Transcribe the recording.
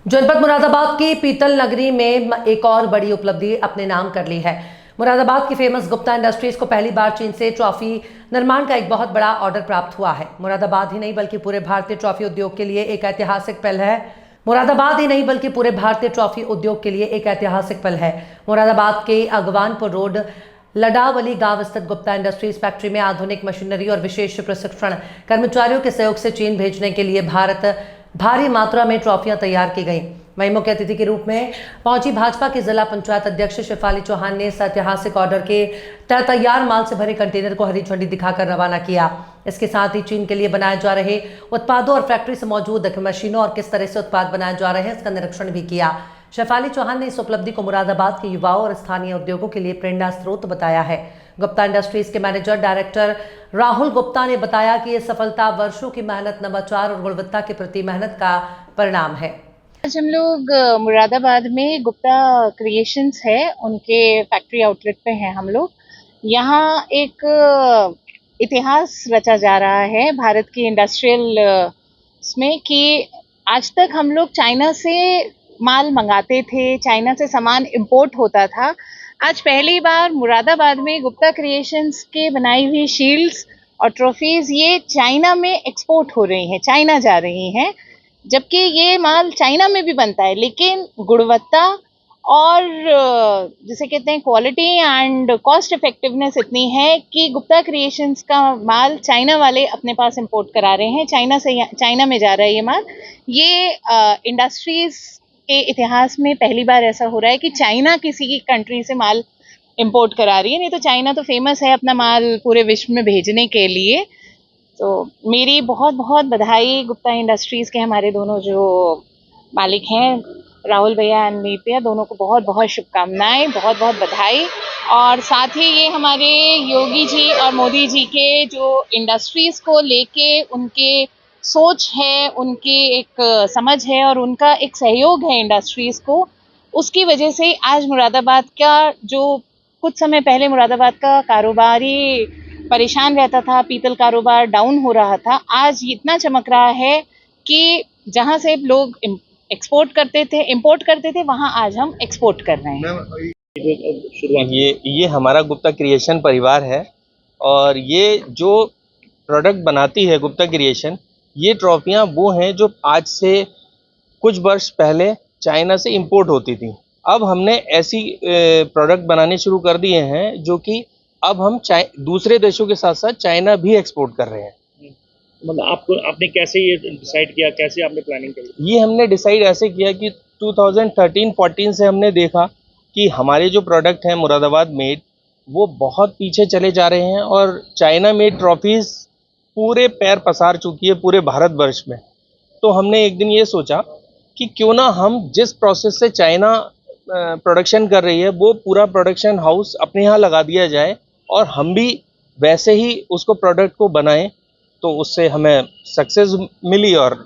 जनपद मुरादाबाद की पीतल नगरी में एक और बड़ी उपलब्धि अपने नाम कर ली है। मुरादाबाद की फेमस गुप्ता इंडस्ट्रीज को पहली बार चीन से ट्रॉफी निर्माण का एक बहुत बड़ा ऑर्डर प्राप्त हुआ है। मुरादाबाद ही नहीं बल्कि पूरे भारतीय ट्रॉफी उद्योग के लिए एक ऐतिहासिक पल है। मुरादाबाद के अगवानपुर रोड लडावली गांव स्थित गुप्ता इंडस्ट्रीज फैक्ट्री में आधुनिक मशीनरी और विशेष प्रशिक्षण कर्मचारियों के सहयोग से चीन भेजने के लिए भारी मात्रा में ट्रॉफियां तैयार की गई। वहीं मुख्य अतिथि के रूप में पहुंची भाजपा की जिला पंचायत अध्यक्ष शेफाली चौहान ने इस ऐतिहासिक ऑर्डर के तैयार माल से भरे कंटेनर को हरी झंडी दिखाकर रवाना किया। इसके साथ ही चीन के लिए बनाए जा रहे उत्पादों और फैक्ट्री से मौजूद मशीनों और किस तरह से उत्पाद बनाए जा रहे हैं इसका निरीक्षण भी किया। शेफाली चौहान ने इस उपलब्धि को मुरादाबाद के युवाओं और स्थानीय उद्योगों के लिए प्रेरणा स्रोत बताया है। गुप्ता इंडस्ट्रीज के मैनेजर डायरेक्टर राहुल गुप्ता ने बताया कि यह सफलता वर्षों की मेहनत, नवाचार और गुणवत्ता के प्रति मेहनत का परिणाम है। आज हम लोग मुरादाबाद में गुप्ता क्रिएशंस है, उनके फैक्ट्री आउटलेट पे हैं हम लोग। यहाँ एक इतिहास रचा जा रहा है भारत की इंडस्ट्रियल में कि आज तक हम लोग चाइना से माल मंगाते थे, चाइना से सामान इंपोर्ट होता था। आज पहली बार मुरादाबाद में गुप्ता क्रिएशंस के बनाई हुई शील्ड्स और ट्रॉफीज ये चाइना में एक्सपोर्ट हो रही हैं, चाइना जा रही हैं। जबकि ये माल चाइना में भी बनता है, लेकिन गुणवत्ता और जिसे कहते हैं क्वालिटी एंड कॉस्ट इफेक्टिवनेस इतनी है कि गुप्ता क्रिएशंस का माल चाइना वाले अपने पास इंपोर्ट करा रहे हैं। चाइना में जा रहा है ये माल। ये इंडस्ट्रीज के इतिहास में पहली बार ऐसा हो रहा है कि चाइना किसी की कंट्री से माल इंपोर्ट करा रही है। नहीं तो चाइना तो फेमस है अपना माल पूरे विश्व में भेजने के लिए। तो मेरी बहुत बहुत बधाई गुप्ता इंडस्ट्रीज के हमारे दोनों जो मालिक हैं, राहुल भैया एंड मीत भैया, दोनों को बहुत बहुत शुभकामनाएं, बहुत बहुत बधाई। और साथ ही ये हमारे योगी जी और मोदी जी के जो इंडस्ट्रीज को लेके उनके सोच है, उनकी एक समझ है और उनका एक सहयोग है इंडस्ट्रीज को, उसकी वजह से आज मुरादाबाद का जो कुछ समय पहले मुरादाबाद का कारोबारी परेशान रहता था, पीतल कारोबार डाउन हो रहा था, आज इतना चमक रहा है कि जहां से लोग इंपोर्ट करते थे वहां आज हम एक्सपोर्ट कर रहे हैं। ये हमारा गुप्ता क्रिएशन परिवार है और ये जो प्रोडक्ट बनाती है गुप्ता क्रिएशन, ये ट्रॉफियां वो हैं जो आज से कुछ वर्ष पहले चाइना से इंपोर्ट होती थी। अब हमने ऐसी प्रोडक्ट बनाने शुरू कर दिए हैं जो कि अब हम दूसरे देशों के साथ साथ चाइना भी एक्सपोर्ट कर रहे हैं। मतलब आपने कैसे ये डिसाइड किया, कैसे आपने प्लानिंग करी? ये हमने डिसाइड ऐसे किया कि 2013-14 से हमने देखा कि हमारे जो प्रोडक्ट हैं मुरादाबाद मेड वो बहुत पीछे चले जा रहे हैं और चाइना मेड ट्रॉफीज पूरे पैर पसार चुकी है पूरे भारतवर्ष में। तो हमने एक दिन ये सोचा कि क्यों ना हम जिस प्रोसेस से चाइना प्रोडक्शन कर रही है वो पूरा प्रोडक्शन हाउस अपने यहाँ लगा दिया जाए और हम भी वैसे ही उसको प्रोडक्ट को बनाएं। तो उससे हमें सक्सेस मिली और